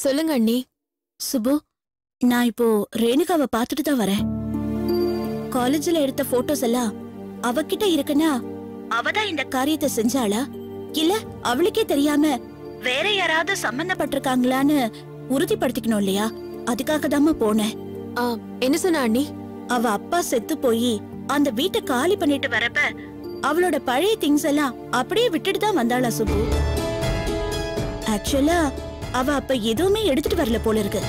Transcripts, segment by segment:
சொல்லுங்க அண்ணி. சுபு, நான் இப்போ ரேணுகாவை பார்த்துட்டு தான் வரேன். காலேஜ்ல எடுத்த போட்டோஸ் எல்லாம் அவகிட்ட இருக்குன்னா அவதான் இந்த காரியத்தை செஞ்சாளா இல்ல அவளுக்கே தெரியாம வேற யாராவது சம்பந்தப்பட்டிருக்காங்களான்னு உறுதிப்படுத்திக்கணும் இல்லையா? அதுக்காக தாம்மா போனேன். என்ன சொன்ன அண்ணி? அவ அப்பா செத்து போய் அந்த வீட்டை காலி பண்ணிட்டு வரப்ப அவளோட பழைய திங்ஸ் எல்லாம் அப்படியே விட்டுட்டு தான் வந்தாளா சுபு. ஆக்சுவலா அவ அப்ப எதுவுமே எடுத்துட்டு வரல போல இருக்கு.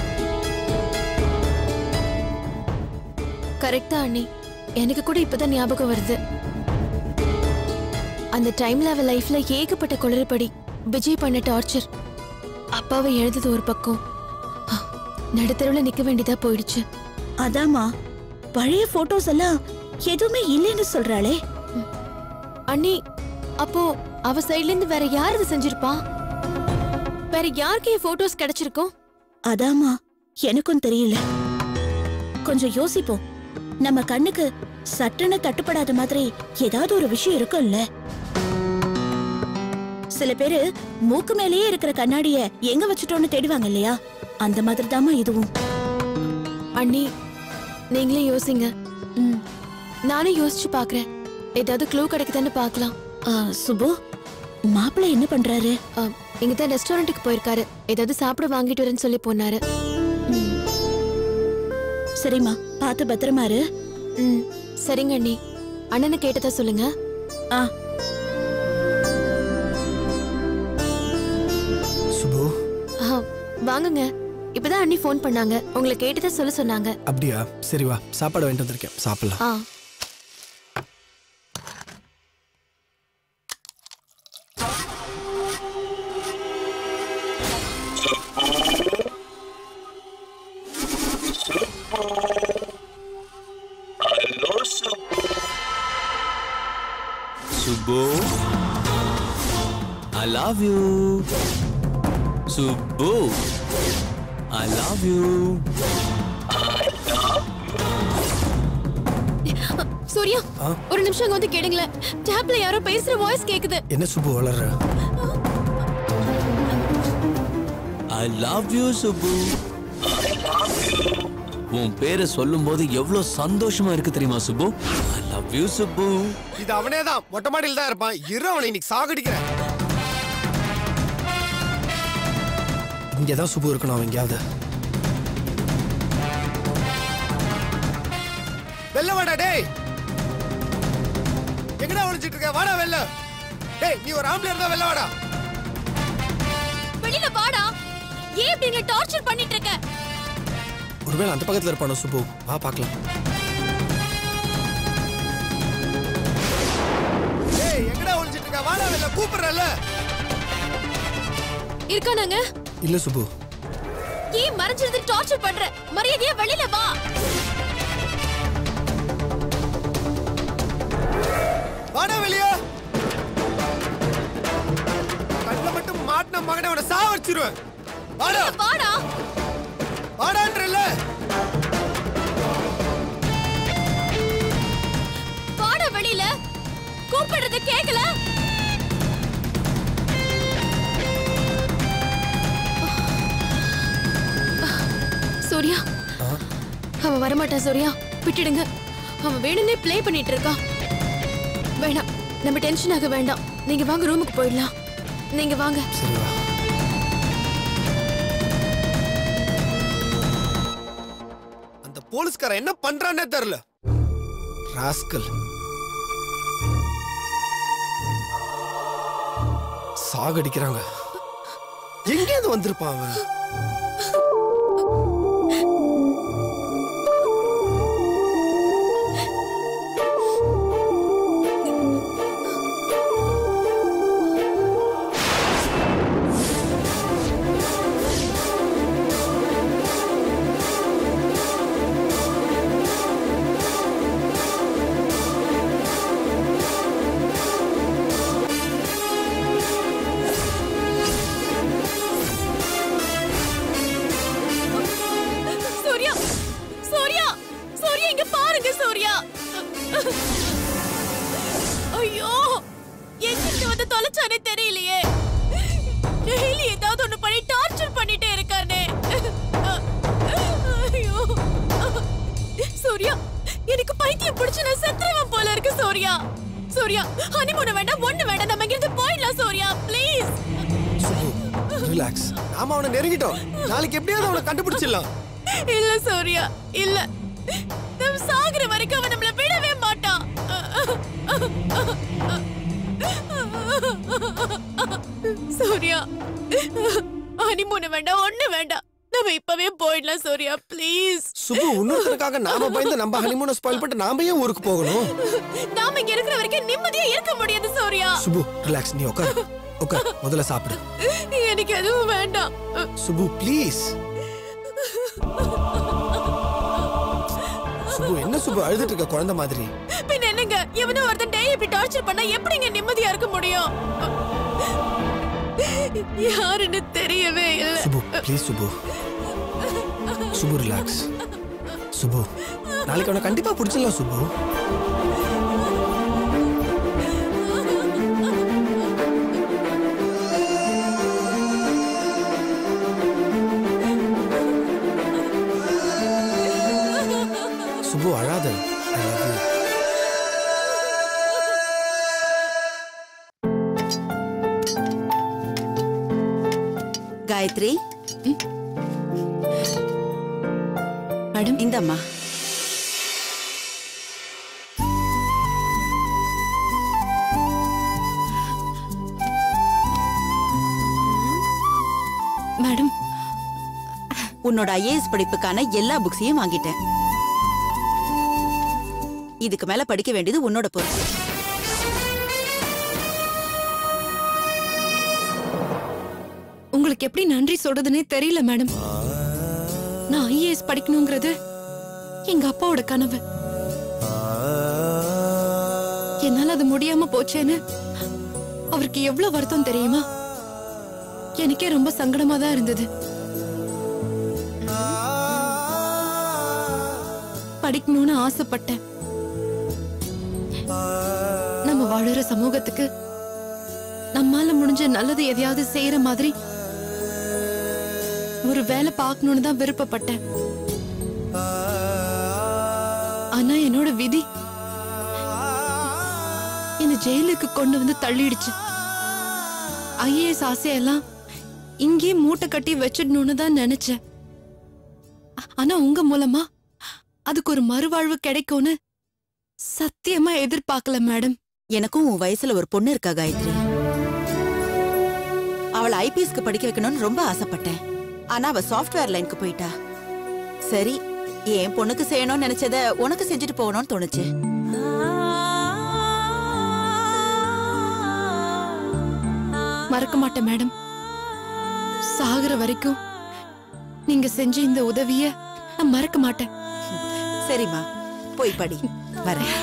கரெக்டா அண்ணி, எனக்கு கூட இப்பதான் ஞாபகம் வருது. அந்த டைம்ல அவ லைஃப்ல ஏகப்பட்ட குளறுபடி, விஜய் பண்ண டார்ச்சர், அப்பாவை எழுந்தது ஒரு பக்கம், நடுத்தரவுல நிக்க வேண்டியதா போயிடுச்சு. அதாமா பழைய போட்டோஸ் எல்லாம் எதுவுமே இல்லைன்னு சொல்றாளே. அண்ணி, அப்போ அவ சைட்ல இருந்து வேற யார் இது செஞ்சிருப்பா? வேற யாருக்கு போட்டோஸ் கிடைச்சிருக்கும்? அதாமா எனக்கும் தெரியல. கொஞ்சம் யோசிப்போம். நம்ம கண்ணுக்கு சட்டன தட்டுப்படாத மாதிரி ஏதாவது ஒரு விஷயம் இருக்கும்ல. சில பேரு மூக்கு மேலேயே இருக்கிற கண்ணாடிய எங்க வச்சுட்டோன்னு தேடுவாங்க இல்லையா? அந்த மாதிரி தாமா இதுவும். அண்ணி, நீங்களே யோசிங்க. நானும் யோசிச்சு பாக்குறேன். ஏதாவது க்ளூ கிடைக்குதான்னு பாக்கலாம். சுபு, மாப்பிள்ளை என்ன பண்றாரு? இங்கதான் ரெஸ்டாரண்ட்டுக்கு போயிருக்காரு. ஏதாவது சாப்பிட வாங்கிட்டு வரேன்னு சொல்லி போனாரு. சரிம்மா, பார்த்து பத்திரமா இரு. சரிங்க அண்ணி. அண்ணனை கேட்டதா சொல்லுங்க. சுபு, வாங்குங்க. இப்பதான் அண்ணி ஃபோன் பண்ணாங்க. உங்களை கேட்டதா சொல்ல சொன்னாங்க. அப்படியா? சரி வா, சாப்பாடு வாங்கிட்டு வந்திருக்கேன், சாப்பிடலாம். Subbu, I love you. Subbu, I love you. Surya, ஒரு நிமிஷம் அங்க வந்து கேளுங்களேன். டேப்ல யாரோ பேசுற வாய்ஸ் கேக்குது. என்ன சுப்பு வளர்ற? I love you, Subbu. உன் பேரை சொல்லும் போது எவ்வளவு சந்தோஷமா இருக்கு தெரியுமா Subbu? I love you, Subbu. இது அவனே தான், மொட்டை மாடியில் தான் இருப்பான். இரு, அவனை இன்னைக்கு சாகடிக்கிறேன். இங்கதான் சுப்பு இருக்கணும். அவன் எங்கேயாவது. வெள்ள வாடா டேய். எங்கடா ஒளிஞ்சிட்டு இருக்க? வாடா வெள்ள. டேய், நீ ஒரு ஆம்பளை இருந்தா வெள்ள வாடா. வெளியில வாடா. ஏன் இப்படி என்ன டார்ச்சர் பண்ணிட்டு இருக்க? ஒருவேளை அந்த பக்கத்துல இருப்பானோ சுப்பு. வா பார்க்கலாம். டேய், எங்கடா ஒளிஞ்சிட்டு இருக்க? வாடா வெள்ள, கூப்பிடுறல. இருக்கானாங்க? இல்ல சுப்பு. ஏன் மறைஞ்சிருந்து டார்ச்சர் பண்ற? மரியாதையா வெளியில வா. வாடா வெளியே. கண்ணுல மட்டும் மாட்டின மகனை அவனை சாவடிச்சிருவேன். வாடா வாடா வாடான்றல. வாடா வெளியில. கூப்பிடுறது கேக்கல. சூர்யா, அவன் வரமாட்டான். சூர்யா, விட்டுடுங்க. அவன் வேணும்னே ப்ளே பண்ணிட்டு இருக்கான். வேண்டாம், நம்ம டென்ஷன் ஆக வேண்டாம். நீங்க வாங்க, ரூமுக்கு போயிடலாம். நீங்க வாங்க. சரி வா. அந்த போலீஸ்காரன் என்ன பண்றானே தெரியல. ராஸ்கல். சாகடிக்கிறாங்க. எங்கேருந்து வந்திருப்பான் அவன்? பேய புடிச்சு நான் செத்துறேன் போல இருக்கு சூர்யா. சூர்யா, ஹனிமூன் வேண்டாம், ஒண்ணு வேண்டாம், நம்ம இங்கிருந்து போயிடலாம் சூர்யா, ப்ளீஸ். ரிலாக்ஸ். நாம அவனை நெருங்கிட்டோம். நாளைக்கு எப்படியாவது அவனை கண்டுபிடிச்சிடலாம். இல்ல சூர்யா, இல்ல. நம்ம சாகுற வரைக்கும் அவன் நம்மள விடவே மாட்டான். சூர்யா, ஹனிமூன் வேண்டாம், ஒண்ணு வேண்டாம், நம்ம இப்பவே போயிடலாம் சூர்யா, ப்ளீஸ். சுபு, இன்னொருத்தருக்காக நாம பயந்து நம்ம ஹனிமூனை ஸ்பாயில் பண்ணிட்டு நாம ஏன் ஊருக்கு போகணும்? நாம இங்க இருக்கிற வரைக்கும் நிம்மதியா இருக்க முடியாது சூர்யா. சுபு, ரிலாக்ஸ். நீ உட்கார். முதல்ல சாப்பிடு. எனக்கு எதுவும் வேண்டாம். சுபு, ப்ளீஸ். சுபு, என்ன சுபு அழுதுட்டு இருக்க குழந்தை மாதிரி? பின்ன என்னங்க, எவனோ ஒருத்தன் டேய் இப்படி டார்ச்சர் பண்ணா எப்படிங்க நிம்மதியா இருக்க முடியும்? யாருன்னு தெரியவே இல்ல. சுபு, ப்ளீஸ் சுபு. சுபு, ரிலாக்ஸ். சுபு, நாளைக்கு அவனை கண்டிப்பா பிடிச்சிடலாம் சுபு. சுபு, அழாத. I love you. Gayathri, madam, இந்தம்மா. மேடம், உன்னோட ஐஏஎஸ் படிப்புக்கான எல்லா புக்ஸையும் வாங்கிட்டேன். இதுக்கு மேல படிக்க வேண்டியது உன்னோட பொறுப்பு. உங்களுக்கு எப்படி நன்றி சொல்றதுன்னே தெரியல மேடம். நான் ஐஏஎஸ் படிக்கணுங்கிறது எங்க அப்பாவோட கனவு. என்னால அது முடியாம போச்சேன்னு அவருக்கு எவ்வளவு வருத்தம் தெரியுமா? எனக்கே ரொம்ப சங்கடமா தான் இருந்தது. படிக்கணும்னு ஆசைப்பட்டேன். நம்ம வாழுற சமூகத்துக்கு நம்மால முடிஞ்ச நல்லது எதையாவது செய்யற மாதிரி ஒரு வேலை பார்க்கணும்னு தான் விருப்பப்பட்டேன். ஆனா என்னோட விதி என்ன ஜெயிலுக்கு கொண்டு வந்து தள்ளிடுச்சு. ஐஏஎஸ் ஆசையெல்லாம் இங்கே மூட்டை கட்டி வச்சிடணும்னு தான் நினைச்சேன். ஆனா உங்க மூலமா அதுக்கு ஒரு மறுவாழ்வு கிடைக்கும்னு சத்தியமா எதிர்பார்க்கல மேடம். எனக்கும் உன் வயசுல ஒரு பொண்ணு இருக்கா காயத்ரி. அவளை ஐபிஎஸ்க்கு படிக்க வைக்கணும்னு ரொம்ப ஆசைப்பட்டேன். ஆனா அவ சாஃப்ட்வேர் லைனுக்கு போயிட்டா. சரி, என் பொண்ணுக்கு செய்யணும்னு நினைச்சத உனக்கு செஞ்சுட்டு போகணும்னு தோணுச்சு. மறக்க மாட்டேன் மேடம். சாகுற வரைக்கும் நீங்க செஞ்ச இந்த உதவிய நான் மறக்க மாட்டேன். சரிம்மா, போய் படி. வரேன்.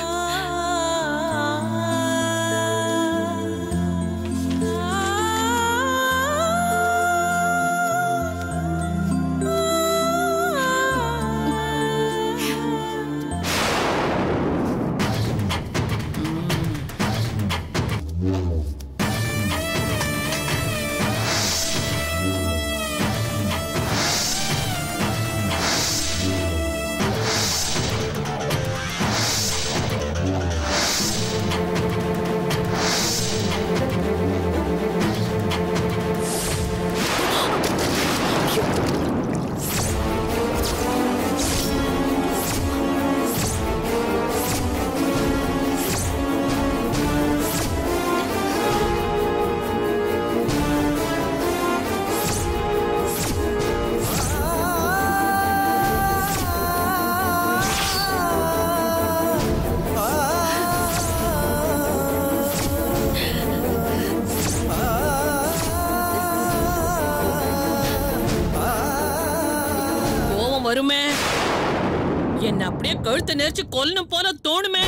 வருமே, என்ன அப்படியே கழுத்தை நெரிச்சு கொல்லணும் போல தோணுமே.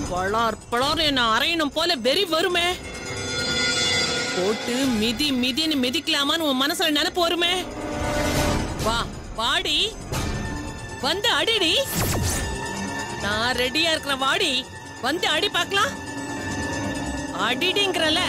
பளார் பளார் என்ன அரையணும் போல வெறி வருமே. போட்டு மிதி மிதின்னு மிதிக்கலாமான்னு உன் மனசுல நினைப்பு வருமே. வா வாடி, வந்து அடிடி. நான் ரெடியா இருக்கிற, வாடி வந்து அடி பார்க்கலாம். அடிடிங்கிறல.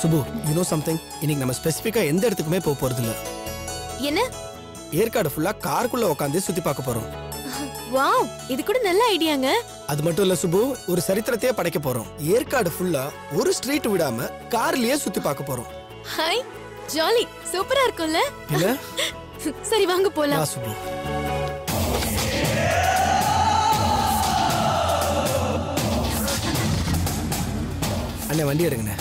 சுபு யூ நோ சம்திங், இன்னைக்கு நம்ம ஸ்பெசிஃபிக்கா எந்த இடத்துக்குமே போக போறது இல்ல. என்ன? ஏற்காடு ஃபுல்லா காருக்குள்ள உட்காந்து சுத்தி பார்க்க போறோம். வாவ், இது கூட நல்ல ஐடியாங்க. அது மட்டும் இல்ல சுபு, ஒரு சரித்திரத்தையே படைக்க போறோம். ஏற்காடு ஃபுல்லா ஒரு ஸ்ட்ரீட் விடாம கார்லயே சுத்தி பார்க்க போறோம். ஹாய், ஜாலி, சூப்பரா இருக்கும்ல? இல்ல? சரி வாங்க போலாம். வா சுபு. அண்ணே வண்டி எடுங்கண்ணே.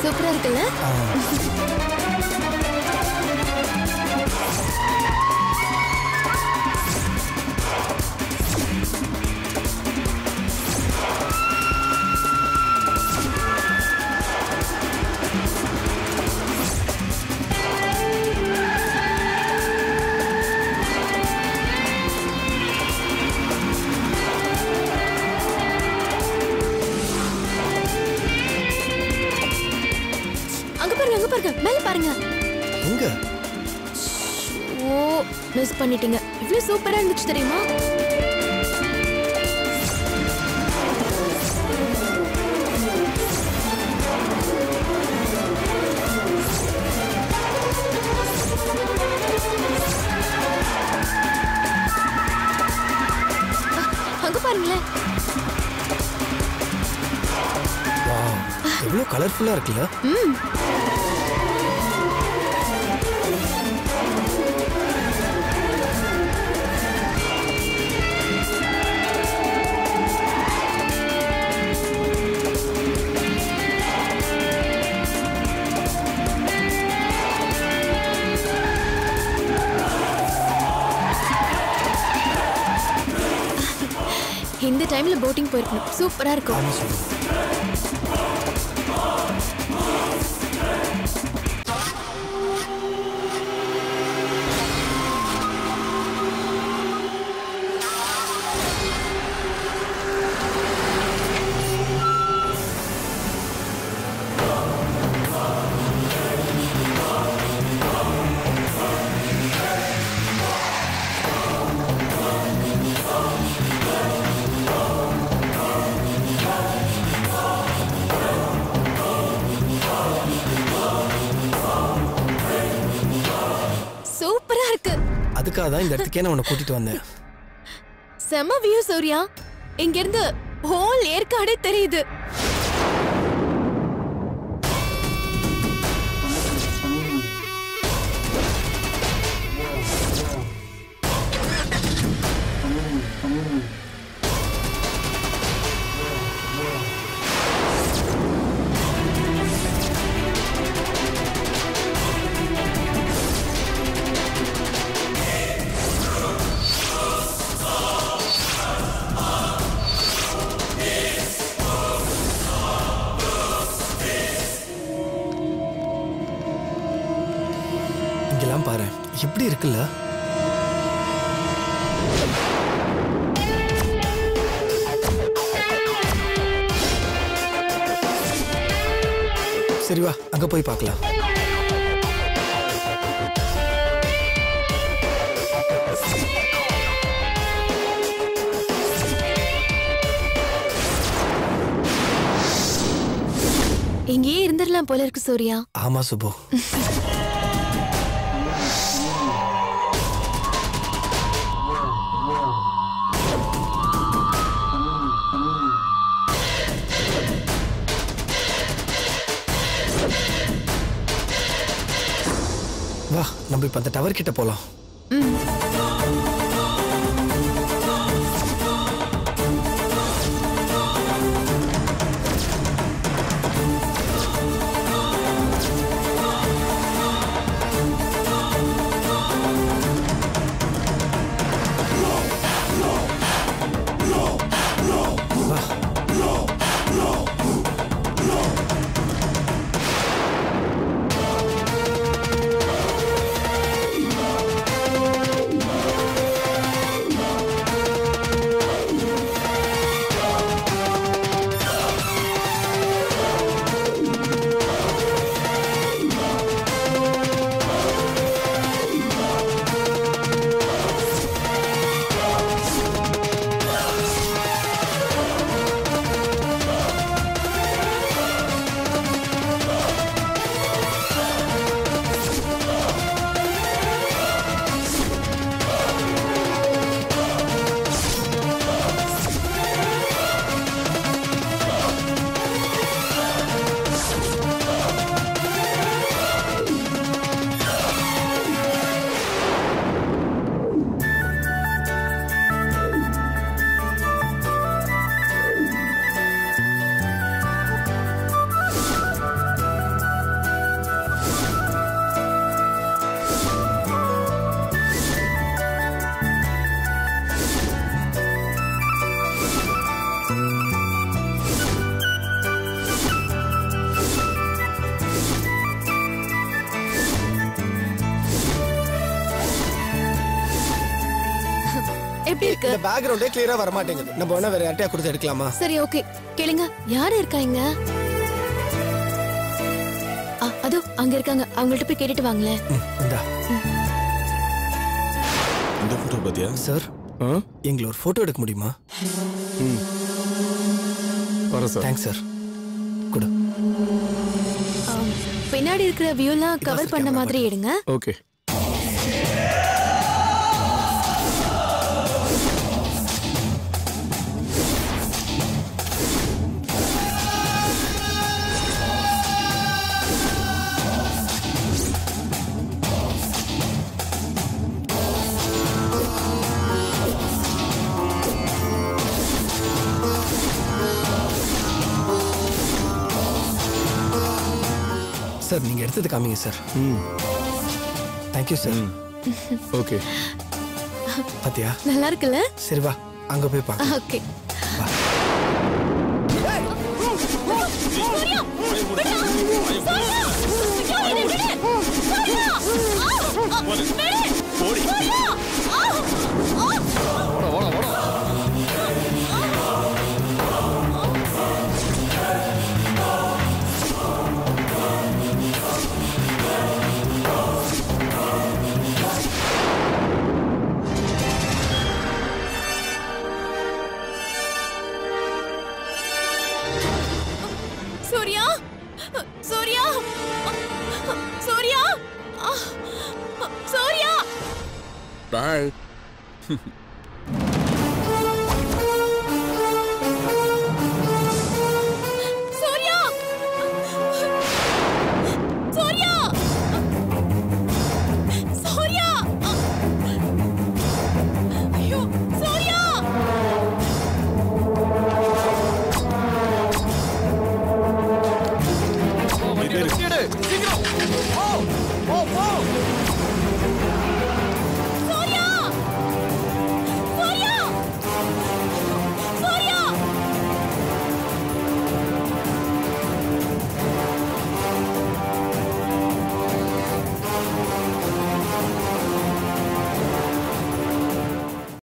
சூப்பரா இருக்குல்ல? மேல பாருங்க. எங்க? ஓ, மிஸ் பண்ணிட்டீங்க. இவ்வளவு சூப்பரா இருந்துச்சு தெரியுமா? அங்க பாருங்களேன். வாவ், எவ்வளவு கலர்ஃபுல்லா இருக்குல்ல? இந்த டைம்ல போட்டிங் போயிருக்கணும். சூப்பரா இருக்கும். ஆமா சுபு. சூப்பரா இருக்கு. அதுக்காக தான் இந்த இடத்துக்கே நான் உன்னை கூட்டிட்டு வந்தேன். செம வியூ சூர்யா. இங்க இருந்து ஹோல் ஏற்காடே தெரியுது. இங்கெல்லாம் பாரு, எப்படி இருக்குல்ல? சரி வா, அங்க போய் பார்க்கலாம். இங்கேயே இருந்துடலாம் போல இருக்கு சூர்யா. ஆமா சுபு. வா, நம்ம இப்ப அந்த டவர் கிட்ட போலாம். வா. எப்படி இருக்கு? இந்த பேக்ரவுண்டே கிளியரா வர மாட்டேங்குது. நம்ம வேணா வேற யார்ட்டயா கொடுத்து எடுக்கலாமா? சரி ஓகே கேளுங்க. யாரு இருக்காங்க? அதோ அங்க இருக்காங்க. அவங்கள்ட்ட போய் கேட்டுட்டு வாங்களே. இந்தா. இந்த போட்டோ பாத்தியா சார்? எங்களை ஒரு போட்டோ எடுக்க முடியுமா? வர சார். Thanks sir. குடு. பின்னாடி இருக்கிற வியூலாம் கவர் பண்ண மாதிரி எடுங்க. ஓகே. சார் நீங்க எடுத்தது காமிங்க சார். Thank you sir. ஓகே. பாத்தியா நல்லா இருக்குல்ல? சரி வா அங்க போய் பார்க்கலாம். ஓகே. சூர்யா, சூர்யா, சூர்யா, சூர்யா. பாய்.